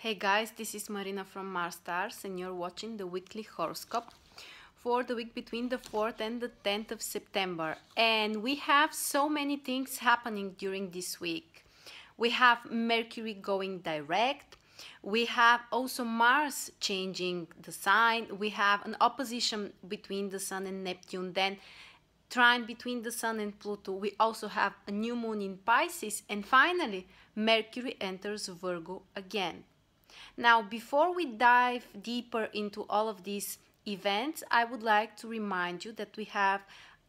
Hey guys, this is Marina from MarStars and you're watching the weekly horoscope for the week between the 4th and the 10th of September. And we have so many things happening during this week. We have Mercury going direct. We have also Mars changing the sign. We have an opposition between the Sun and Neptune. Then trine between the Sun and Pluto. We also have a new moon in Pisces. And finally, Mercury enters Virgo again. Now, before we dive deeper into all of these events, I would like to remind you that we have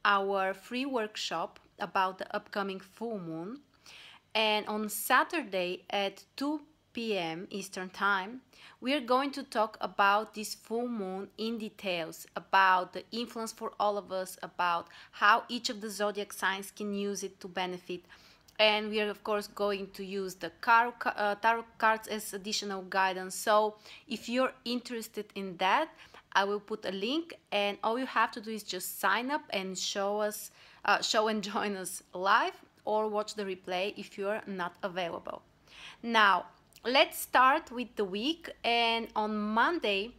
our free workshop about the upcoming full moon. And on Saturday at 2 p.m. Eastern Time, we are going to talk about this full moon in details, about the influence for all of us, about how each of the zodiac signs can use it to benefit. And we are of course going to use the tarot cards as additional guidance. So if you're interested in that, I will put a link, and all you have to do is just sign up and show and join us live, or watch the replay if you're not available. Now let's start with the week. And on Monday,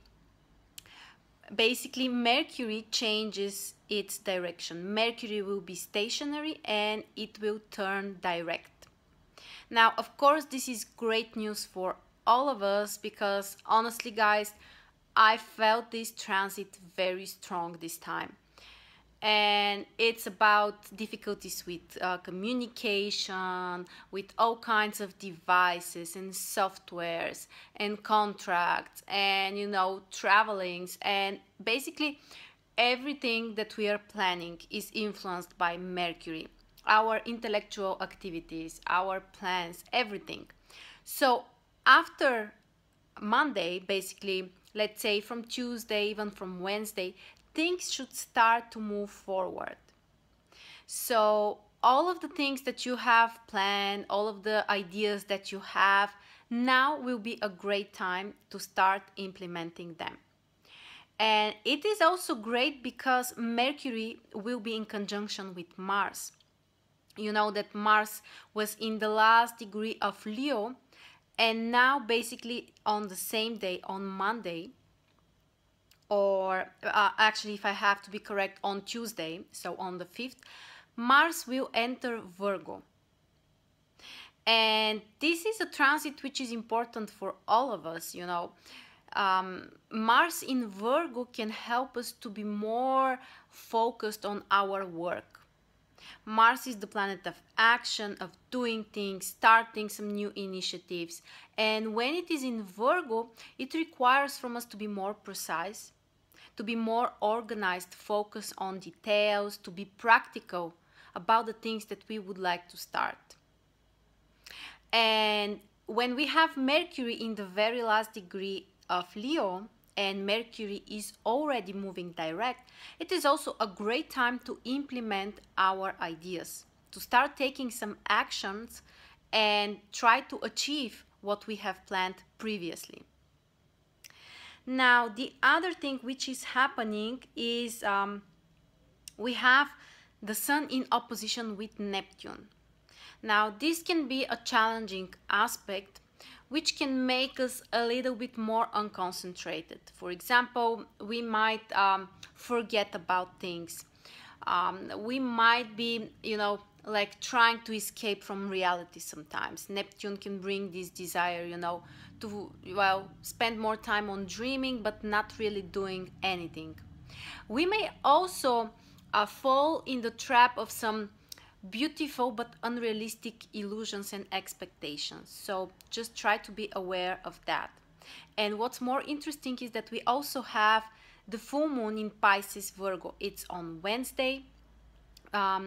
basically Mercury changes its direction. Mercury will be stationary and it will turn direct. Now, of course, this is great news for all of us because honestly, guys, I felt this transit very strong this time. And it's about difficulties with communication, with all kinds of devices and softwares and contracts and, travelings. And basically everything that we are planning is influenced by Mercury. Our intellectual activities, our plans, everything. So after Monday, basically, let's say from Tuesday, even from Wednesday, things should start to move forward. So all of the things that you have planned, all of the ideas that you have, now will be a great time to start implementing them. And it is also great because Mercury will be in conjunction with Mars. You know that Mars was in the last degree of Leo, and now basically on the same day, on Monday, or actually, if I have to be correct, on Tuesday, so on the 5th, Mars will enter Virgo. And this is a transit which is important for all of us, Mars in Virgo can help us to be more focused on our work. Mars is the planet of action, of doing things, starting some new initiatives. And when it is in Virgo, it requires from us to be more precise, to be more organized, focus on details, to be practical about the things that we would like to start. And when we have Mercury in the very last degree of Leo, and Mercury is already moving direct, it is also a great time to implement our ideas, to start taking some actions and try to achieve what we have planned previously. Now, the other thing which is happening is we have the Sun in opposition with Neptune. Now, this can be a challenging aspect which can make us a little bit more unconcentrated. For example, we might forget about things. We might be, like trying to escape from reality sometimes. Neptune can bring this desire, to, spend more time on dreaming, but not really doing anything. We may also fall in the trap of some beautiful but unrealistic illusions and expectations. So just try to be aware of that. And what's more interesting is that we also have the full moon in Pisces Virgo. It's on Wednesday.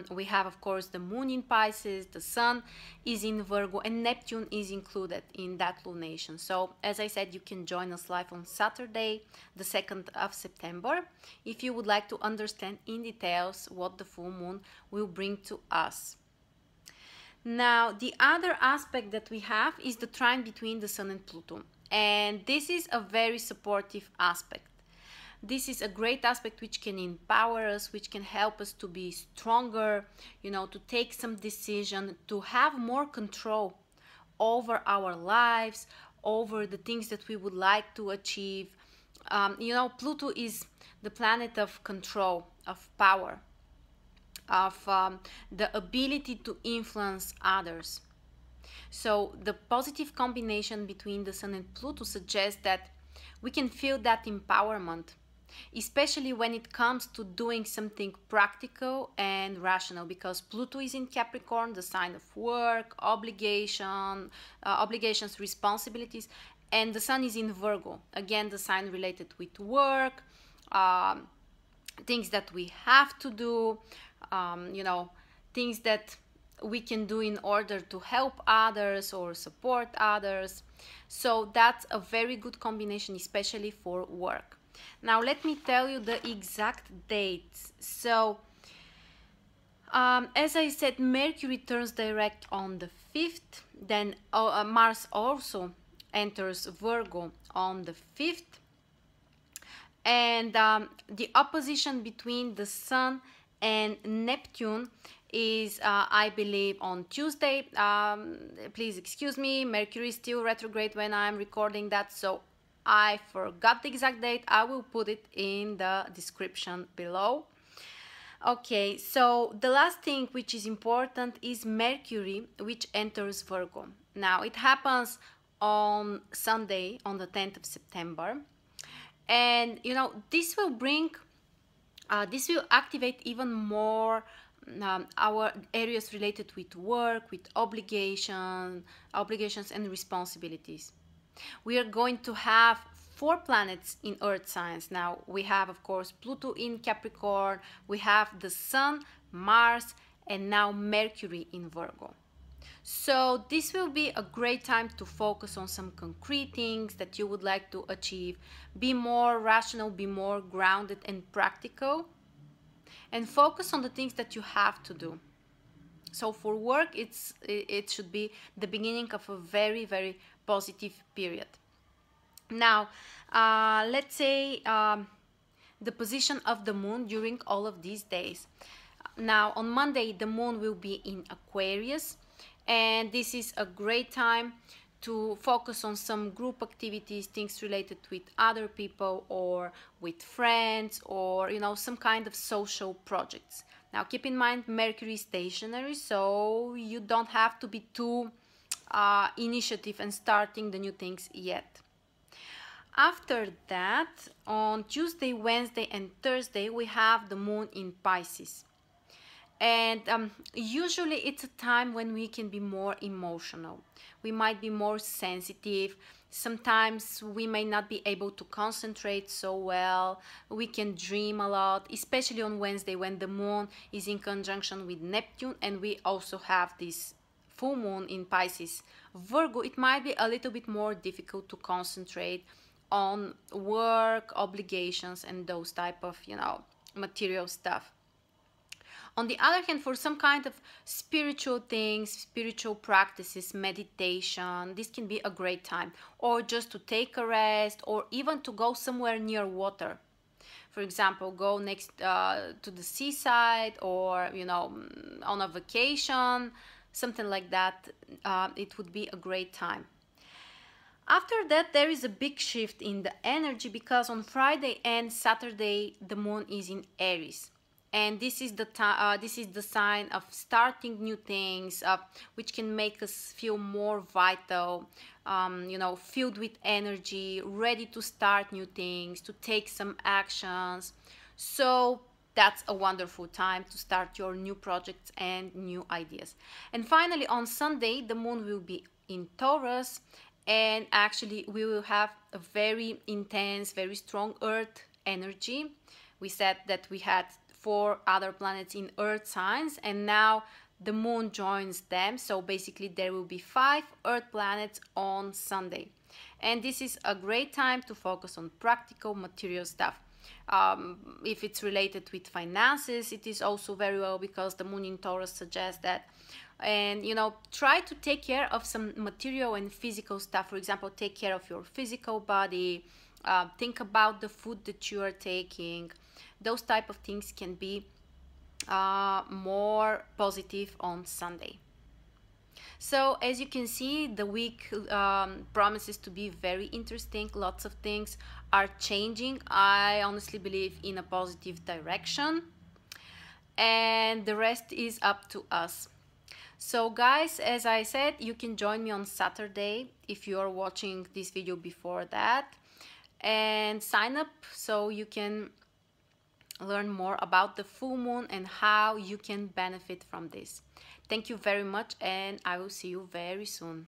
We have, of course, the moon in Pisces, the Sun is in Virgo, and Neptune is included in that lunation. So, as I said, you can join us live on Saturday, the 2nd of September, if you would like to understand in details what the full moon will bring to us. Now, the other aspect that we have is the trine between the Sun and Pluto. And this is a very supportive aspect. This is a great aspect which can empower us, which can help us to be stronger, to take some decision, to have more control over our lives, over the things that we would like to achieve. You know, Pluto is the planet of control, of power, of the ability to influence others. So the positive combination between the Sun and Pluto suggests that we can feel that empowerment, especially when it comes to doing something practical and rational, because Pluto is in Capricorn, the sign of work, obligations, responsibilities, and the Sun is in Virgo, again the sign related with work, things that we have to do, you know, things that we can do in order to help others or support others. So that's a very good combination, especially for work. Now let me tell you the exact dates. So as I said, Mercury turns direct on the 5th, then Mars also enters Virgo on the 5th, and the opposition between the Sun and Neptune is I believe on Tuesday. Please excuse me, Mercury is still retrograde when I'm recording that, so I forgot the exact date. I will put it in the description below. Okay, so the last thing which is important is Mercury, which enters Virgo. Now it happens on Sunday, on the 10th of September, and you know, this will bring this will activate even more our areas related with work, with obligations and responsibilities. We are going to have 4 planets in Earth signs. Now we have, of course, Pluto in Capricorn, we have the Sun, Mars, and now Mercury in Virgo. So this will be a great time to focus on some concrete things that you would like to achieve. Be more rational, be more grounded and practical, and focus on the things that you have to do. So for work, it should be the beginning of a very, very positive period. Now, let's say the position of the moon during all of these days. Now, on Monday, the moon will be in Aquarius, and this is a great time to focus on some group activities, things related with other people or with friends, or you know, some kind of social projects. Now keep in mind, Mercury is stationary, so you don't have to be too initiative and starting the new things yet. After that, on Tuesday, Wednesday and Thursday, we have the moon in Pisces. And usually it's a time when we can be more emotional. We might be more sensitive. Sometimes we may not be able to concentrate so well. We can dream a lot, especially on Wednesday when the moon is in conjunction with Neptune, and we also have this full moon in Pisces. Virgo, it might be a little bit more difficult to concentrate on work, obligations, and those type of, you know, material stuff. On the other hand, for some kind of spiritual things, spiritual practices, meditation, this can be a great time. Or just to take a rest, or even to go somewhere near water. For example, go next to the seaside, or, you know, on a vacation, something like that. It would be a great time. After that, there is a big shift in the energy, because on Friday and Saturday, the moon is in Aries. And this is the sign of starting new things, which can make us feel more vital, you know, filled with energy, ready to start new things, to take some actions. So that's a wonderful time to start your new projects and new ideas. And finally, on Sunday, the moon will be in Taurus, and actually we will have a very intense, very strong Earth energy. We said that we had 4 other planets in Earth signs, and now the moon joins them. So basically there will be 5 Earth planets on Sunday. And this is a great time to focus on practical material stuff. If it's related with finances, it is also very well, because the moon in Taurus suggests that. And you know, try to take care of some material and physical stuff. For example, take care of your physical body, think about the food that you are taking. Those type of things can be more positive on Sunday. So as you can see, the week promises to be very interesting. Lots of things are changing. I honestly believe in a positive direction, and the rest is up to us. So guys, as I said, you can join me on Saturday if you are watching this video before that, and sign up so you can learn more about the full moon and how you can benefit from this. Thank you very much, and I will see you very soon.